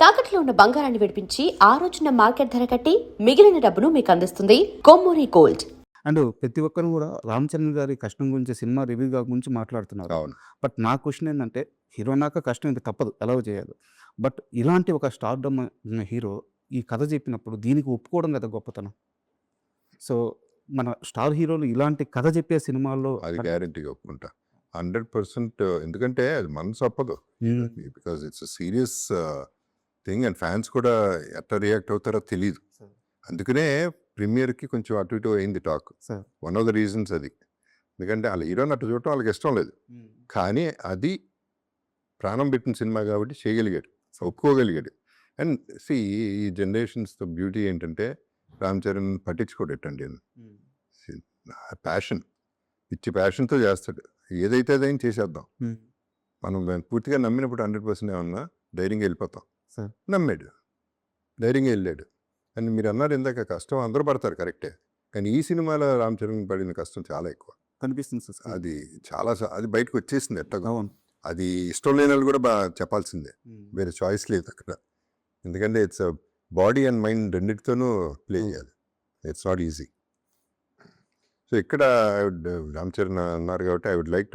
తాకట్లో ఉన్న బంగారాన్ని విడిపించి ఆ రోజున మార్కెట్ ధర కట్టి మిగిలిన డబ్బును మీకు అందిస్తుంది కొమ్మూరి గోల్డ్. అండ్ ప్రతి ఒక్కరు కూడా రామ్ చరణ్ గారి కష్టం గురించి సినిమా రివ్యూ గురించి మాట్లాడుతున్నారు. అవును. బట్ నా క్వశ్చన్ ఏంటంటే హీరో అన్నాక కష్టం ఇంక తప్పదు, ఎలా చేయాలి. బట్ ఇలాంటి ఒక స్టార్డమ్ ఉన్న హీరో ఈ కథ చెప్పినప్పుడు దీనికి ఒప్పుకోవడం కదా గొప్పతనం. సో మన స్టార్ హీరోలు ఇలాంటి కథ చెప్పే సినిమాల్లో అది గ్యారంటీగా ఒప్పుకుంటా 100%. ఎందుకంటే అది మనసు ఒప్పదు, because it's serious thing and fans కూడా ఎట్లా రియాక్ట్ అవుతారో తెలియదు. అందుకనే ప్రీమియర్కి కొంచెం అటు ఇటు అయింది talk. One of the reasons అది. ఎందుకంటే వాళ్ళ హీరోని అటు చూడటం వాళ్ళకి ఇష్టం లేదు, కానీ అది ప్రాణం పెట్టిన సినిమా కాబట్టి చేయగలిగాడు, ఒప్పుకోగలిగాడు. అండ్ సి ఈ జనరేషన్స్తో బ్యూటీ ఏంటంటే రామ్ చరణ్ పట్టించుకోడటండి, ప్యాషన్ పిచ్చి ప్యాషన్తో చేస్తాడు. ఏదైతే అదైనా చేసేద్దాం, మనం పూర్తిగా నమ్మినప్పుడు 100% ఏమన్నా ధైర్యంగా వెళ్ళిపోతాం. నమ్మాడు, ధైర్యంగా వెళ్ళాడు. అండ్ మీరు అన్నారు ఇందాక కష్టం అందరూ పడతారు, కరెక్టే, కానీ ఈ సినిమాలో రామ్ చరణ్ పడిన కష్టం చాలా ఎక్కువ కనిపిస్తుంది. అది చాలా అది బయటకు వచ్చేసింది ఎట్టగా. అది ఇష్టం లేని వాళ్ళు కూడా బాగా చెప్పాల్సిందే, వేరే చాయిస్ లేదు అక్కడ. ఎందుకంటే ఇట్స్ బాడీ అండ్ మైండ్ రెండింటితోనూ ప్లే చేయాలి, ఇట్స్ నాట్ ఈజీ. సో ఇక్కడ రామ్ చరణ్ అన్నారు కాబట్టి I would like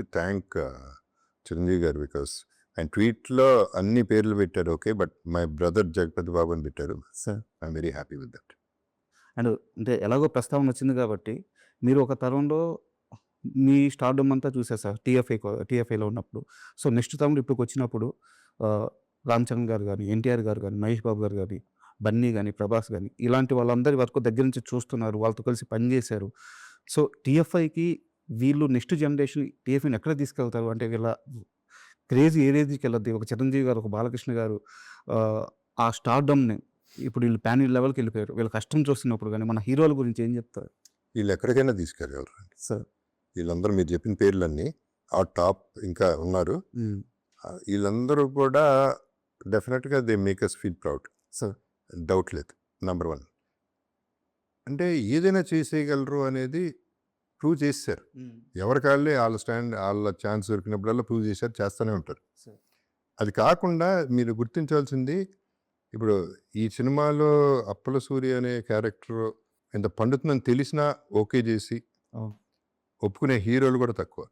to thank Chiranjeevi garu, because ఆయన ట్వీట్లో అన్ని పేర్లు పెట్టారు, okay, but my brother Jagapathi Babu అని పెట్టారు. I'm very happy with that. And అంటే ఎలాగో ప్రస్తావన వచ్చింది కాబట్టి మీరు ఒక తరంలో మీ స్టార్డమ్ అంతా చూసేసారు టీఎఫ్ఐలో ఉన్నప్పుడు. సో నెక్స్ట్ తరంలో ఇప్పుడు వచ్చినప్పుడు రామ్ చరణ్ గారు కానీ, ఎన్టీఆర్ గారు కానీ, మహేష్ బాబు గారు కానీ, బన్నీ కానీ, ప్రభాస్ కానీ, ఇలాంటి వాళ్ళందరి వరకు దగ్గర నుంచి చూస్తున్నారు, వాళ్ళతో కలిసి పనిచేశారు. సో టీఎఫ్ఐకి వీళ్ళు నెక్స్ట్ జనరేషన్ టీఎఫ్ఐని ఎక్కడ తీసుకెళ్తారు అంటే వీళ్ళ క్రేజీ ఏ రేంజ్కి వెళ్ళద్ది. ఒక చిరంజీవి గారు, ఒక బాలకృష్ణ గారు ఆ స్టార్డమ్ని ఇప్పుడు వీళ్ళు ప్యాన్ లెవెల్కి వెళ్ళిపోయారు. వీళ్ళ కష్టం చూస్తున్నప్పుడు కానీ మన హీరోల గురించి ఏం చెప్తారు? వీళ్ళు ఎక్కడికైనా తీసుకెళ్ళగలరు సార్. వీళ్ళందరూ మీరు చెప్పిన పేర్లన్నీ ఆ టాప్ ఇంకా ఉన్నారు. వీళ్ళందరూ కూడా డెఫినెట్గా they make us feel proud sir, doubt లేదు. నెంబర్ 1 అంటే ఏదైనా చేసేయగలరు అనేది ప్రూవ్ చేశారు. ఎవరికాళ్ళే వాళ్ళ ఛాన్స్ దొరికినప్పుడల్లా ప్రూవ్ చేశారు, చేస్తూనే ఉంటారు. అది కాకుండా మీరు గుర్తించాల్సింది, ఇప్పుడు ఈ సినిమాలో అప్పల సూర్య అనే క్యారెక్టర్ ఎంత పండుతుందని తెలిసినా ఓకే చేసి ఒప్పుకునే హీరోలు కూడా తక్కువ.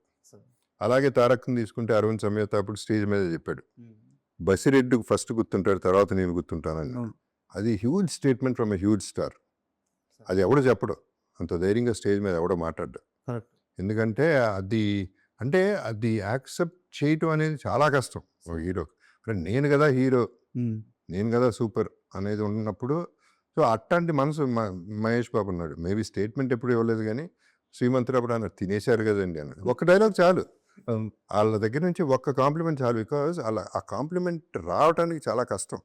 అలాగే తారక్ని తీసుకుంటే అరవింద్ సమేత అప్పుడు స్టేజ్ మీద చెప్పాడు, బసిరెడ్డి ఫస్ట్ గుర్తుంటాడు, తర్వాత నేను గుర్తుంటానని. అది huge statement from a huge star. అది ఎవడో చెప్పడు, అంత ధైర్యంగా స్టేజ్ మీద ఎవడో మాట్లాడ్డా. ఎందుకంటే అది యాక్సెప్ట్ చేయటం అనేది చాలా కష్టం ఒక హీరో. నేను కదా హీరో, నేను కదా సూపర్ అనేది ఉన్నప్పుడు. సో అట్లాంటి మనసు మహేష్ బాబు ఉన్నాడు. మేబీ స్టేట్మెంట్ ఎప్పుడు ఇవ్వలేదు, కానీ శ్రీమంతుడు అన్నారు తినేశారు కదండి అన్నాడు. ఒక డైలాగ్ చాలు, వాళ్ళ దగ్గర నుంచి ఒక్క కాంప్లిమెంట్ చాలు. బికాజ్ ఆ కాంప్లిమెంట్ రావడానికి చాలా కష్టం.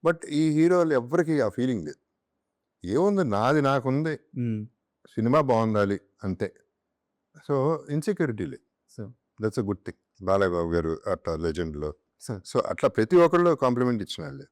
బట్ ఈ హీరోలు ఎవ్వరికి ఆ ఫీలింగ్ లేదు. ఏముంది, నాది నాకుంది, సినిమా బాగుండాలి అంతే. సో ఇన్సెక్యూరిటీ లేదు. That's a good thing. Balayya Babu garu అట్లా లెజెండ్లో. సో అట్లా ప్రతి ఒక్కళ్ళు కాంప్లిమెంట్ ఇచ్చిన వాళ్ళే.